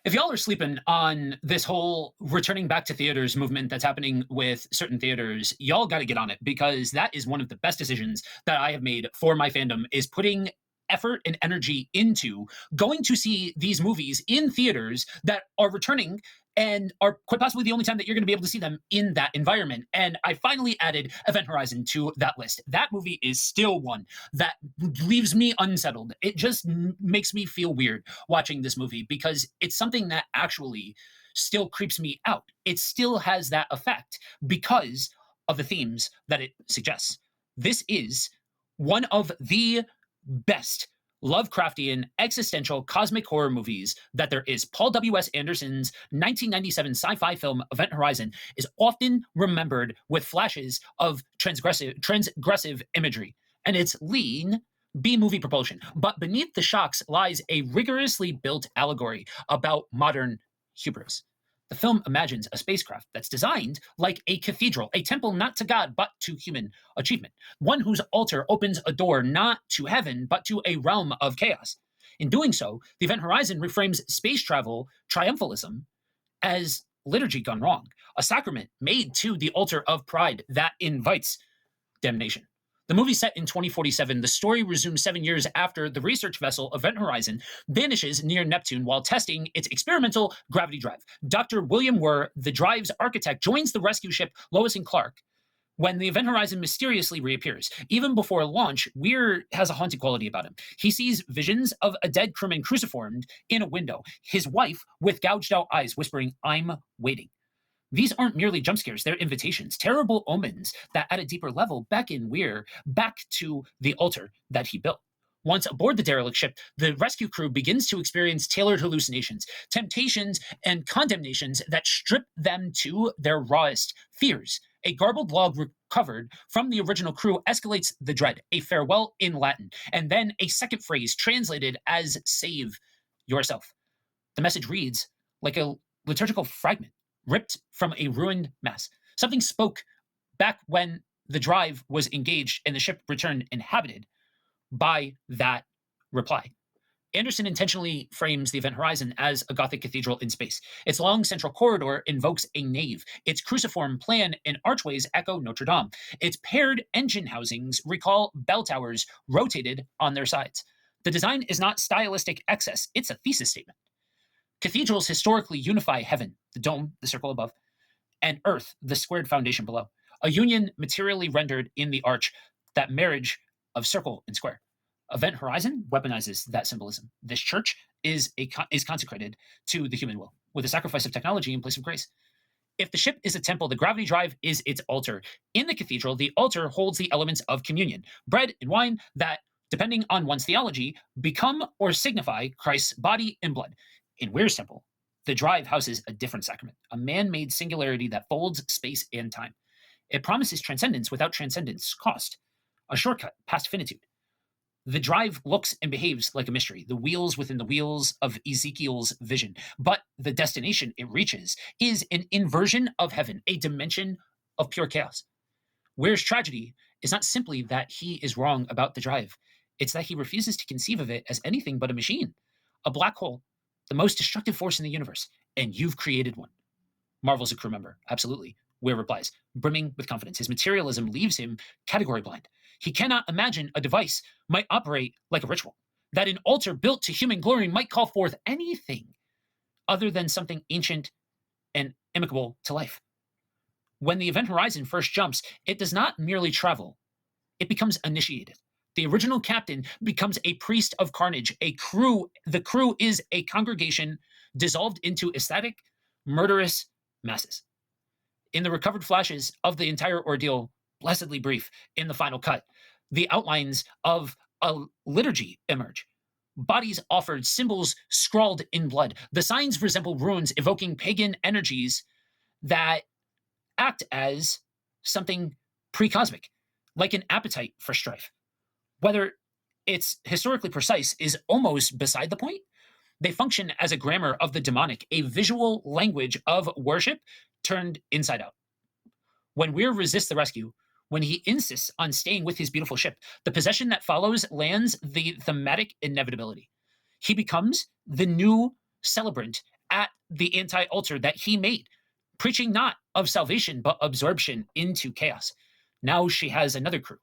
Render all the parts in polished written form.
If y'all are sleeping on this whole returning back to theaters movement that's happening with certain theaters, y'all got to get on it because that is one of the best decisions that I have made for my fandom is putting effort and energy into going to see these movies in theaters that are returning and are quite possibly the only time that you're going to be able to see them in that environment. And I finally added Event Horizon to that list. That movie is still one that leaves me unsettled. It just makes me feel weird watching this movie because it's something that actually still creeps me out. It still has that effect because of the themes that it suggests. This is one of the best Lovecraftian existential cosmic horror movies that there is. Paul W.S. Anderson's 1997 sci-fi film Event Horizon is often remembered with flashes of transgressive imagery and its lean B-movie propulsion. But beneath the shocks lies a rigorously built allegory about modern hubris. The film imagines a spacecraft that's designed like a cathedral, a temple not to God, but to human achievement. One whose altar opens a door not to heaven, but to a realm of chaos. In doing so, the Event Horizon reframes space travel triumphalism as liturgy gone wrong, a sacrament made to the altar of pride that invites damnation. The movie set in 2047, the story resumes 7 years after the research vessel Event Horizon vanishes near Neptune while testing its experimental gravity drive. Dr. William Weir, the drive's architect, joins the rescue ship Lois and Clark when the Event Horizon mysteriously reappears. Even before launch, Weir has a haunted quality about him. He sees visions of a dead crewman cruciformed in a window, his wife with gouged out eyes whispering, "I'm waiting." These aren't merely jump scares, they're invitations, terrible omens that at a deeper level beckon Weir back to the altar that he built. Once aboard the derelict ship, the rescue crew begins to experience tailored hallucinations, temptations, and condemnations that strip them to their rawest fears. A garbled log recovered from the original crew escalates the dread, a farewell in Latin, and then a second phrase translated as "save yourself." The message reads like a liturgical fragment ripped from a ruined mass. Something spoke back when the drive was engaged and the ship returned inhabited by that reply. Anderson intentionally frames the Event Horizon as a Gothic cathedral in space. Its long central corridor invokes a nave. Its cruciform plan and archways echo Notre Dame. Its paired engine housings recall bell towers rotated on their sides. The design is not stylistic excess, it's a thesis statement. Cathedrals historically unify heaven, the dome, the circle above, and earth, the squared foundation below. A union materially rendered in the arch, that marriage of circle and square. Event Horizon weaponizes that symbolism. This church is consecrated to the human will, with a sacrifice of technology in place of grace. If the ship is a temple, the gravity drive is its altar. In the cathedral, the altar holds the elements of communion, bread and wine that, depending on one's theology, become or signify Christ's body and blood. In Weir's temple, the drive houses a different sacrament, a man-made singularity that folds space and time. It promises transcendence without transcendence cost, a shortcut past finitude. The drive looks and behaves like a mystery, the wheels within the wheels of Ezekiel's vision. But the destination it reaches is an inversion of heaven, a dimension of pure chaos. Weir's tragedy is not simply that he is wrong about the drive. It's that he refuses to conceive of it as anything but a machine, a black hole, the most destructive force in the universe, and you've created one. Marvel's a crew member, absolutely. Weir replies, brimming with confidence. His materialism leaves him category blind. He cannot imagine a device might operate like a ritual, that an altar built to human glory might call forth anything other than something ancient and amicable to life. When the Event Horizon first jumps, it does not merely travel, it becomes initiated. The original captain becomes a priest of carnage. The crew is a congregation dissolved into ecstatic, murderous masses. In the recovered flashes of the entire ordeal, blessedly brief in the final cut, the outlines of a liturgy emerge. Bodies offered, symbols scrawled in blood. The signs resemble runes evoking pagan energies that act as something pre-cosmic, like an appetite for strife. Whether it's historically precise is almost beside the point. They function as a grammar of the demonic, a visual language of worship turned inside out. When Weir resists the rescue, when he insists on staying with his beautiful ship, the possession that follows lands the thematic inevitability. He becomes the new celebrant at the anti-altar that he made, preaching not of salvation, but absorption into chaos. Now she has another crew.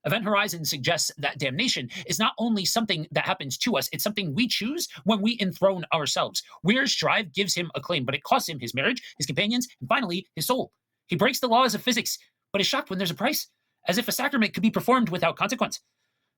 Event Horizon suggests that damnation is not only something that happens to us, it's something we choose when we enthrone ourselves. Weir's drive gives him acclaim, but it costs him his marriage, his companions, and finally, his soul. He breaks the laws of physics, but is shocked when there's a price, as if a sacrament could be performed without consequence.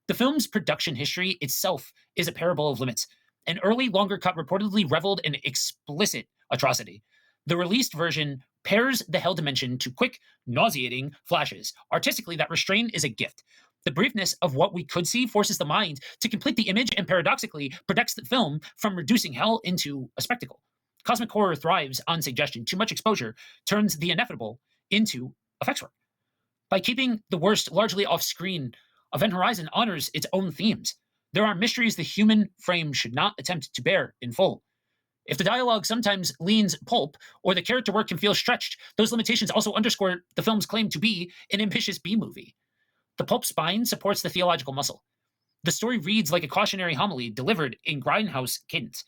The film's production history itself is a parable of limits. An early longer cut reportedly reveled in explicit atrocity. The released version pairs the hell dimension to quick, nauseating flashes. Artistically, that restraint is a gift. The briefness of what we could see forces the mind to complete the image and paradoxically protects the film from reducing hell into a spectacle. Cosmic horror thrives on suggestion. Too much exposure turns the inevitable into effects work. By keeping the worst largely off screen, Event Horizon honors its own themes. There are mysteries the human frame should not attempt to bear in full. If the dialogue sometimes leans pulp, or the character work can feel stretched, those limitations also underscore the film's claim to be an ambitious B-movie. The pulp spine supports the theological muscle. The story reads like a cautionary homily delivered in grindhouse cadence.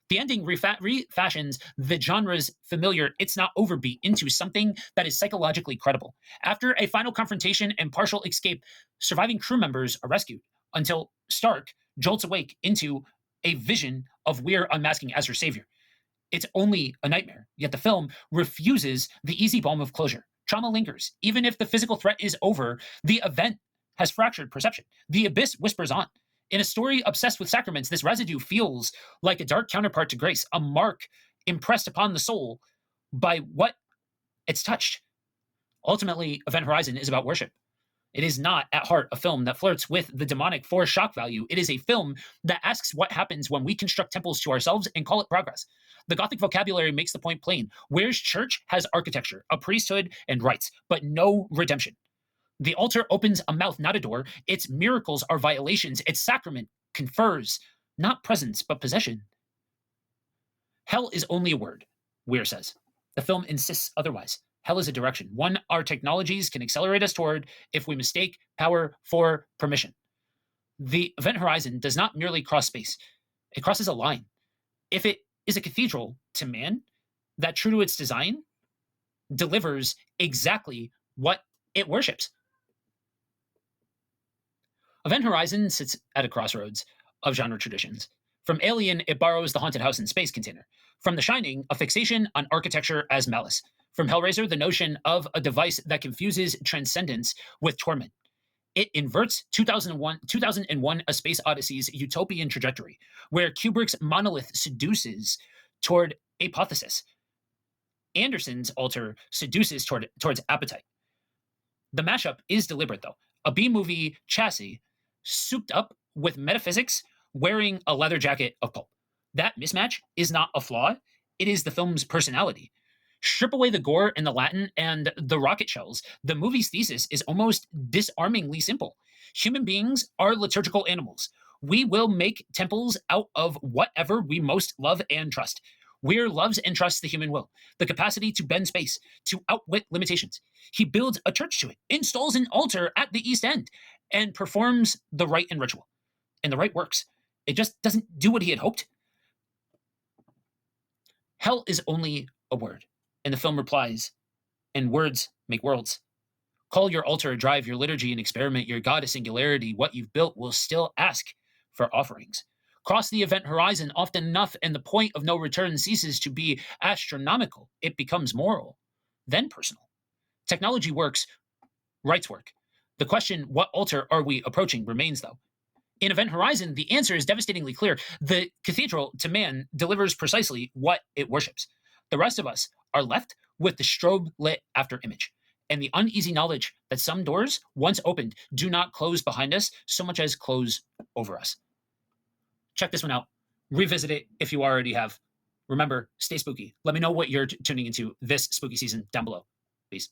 The ending refashions the genre's familiar "it's not over" beat into something that is psychologically credible. After a final confrontation and partial escape, surviving crew members are rescued until Stark jolts awake into a vision of Weir unmasking as her savior. It's only a nightmare, yet the film refuses the easy balm of closure. Trauma lingers. Even if the physical threat is over, the event has fractured perception. The abyss whispers on. In a story obsessed with sacraments, this residue feels like a dark counterpart to grace, a mark impressed upon the soul by what it's touched. Ultimately, Event Horizon is about worship. It is not, at heart, a film that flirts with the demonic for shock value. It is a film that asks what happens when we construct temples to ourselves and call it progress. The Gothic vocabulary makes the point plain. Weir's church has architecture, a priesthood, and rites, but no redemption. The altar opens a mouth, not a door. Its miracles are violations. Its sacrament confers not presence, but possession. Hell is only a word, Weir says. The film insists otherwise. Hell is a direction, one our technologies can accelerate us toward if we mistake power for permission. The Event Horizon does not merely cross space. It crosses a line. If it is a cathedral to man, that, true to its design, delivers exactly what it worships. Event Horizon sits at a crossroads of genre traditions. From Alien, it borrows the haunted house in space container. From The Shining, a fixation on architecture as malice. From Hellraiser, the notion of a device that confuses transcendence with torment. It inverts 2001 A Space Odyssey's utopian trajectory, where Kubrick's monolith seduces toward apotheosis. Anderson's altar seduces towards appetite. The mashup is deliberate, though. A B-movie chassis souped up with metaphysics wearing a leather jacket of pulp. That mismatch is not a flaw. It is the film's personality. Strip away the gore and the Latin and the rocket shells, the movie's thesis is almost disarmingly simple. Human beings are liturgical animals. We will make temples out of whatever we most love and trust. Weir loves and trusts the human will, the capacity to bend space, to outwit limitations. He builds a church to it, installs an altar at the East End, and performs the rite and ritual. And the rite works. It just doesn't do what he had hoped. Hell is only a word. And the film replies, and words make worlds. Call your altar, drive your liturgy, and experiment your God a singularity. What you've built will still ask for offerings. Cross the event horizon often enough, and the point of no return ceases to be astronomical. It becomes moral, then personal. Technology works, rights work. The question, what altar are we approaching, remains, though. In Event Horizon, the answer is devastatingly clear. The cathedral to man delivers precisely what it worships. The rest of us are left with the strobe lit after image and the uneasy knowledge that some doors, once opened, do not close behind us so much as close over us. Check this one out. Revisit it if you already have. Remember, stay spooky. Let me know what you're tuning into this spooky season down below. Peace.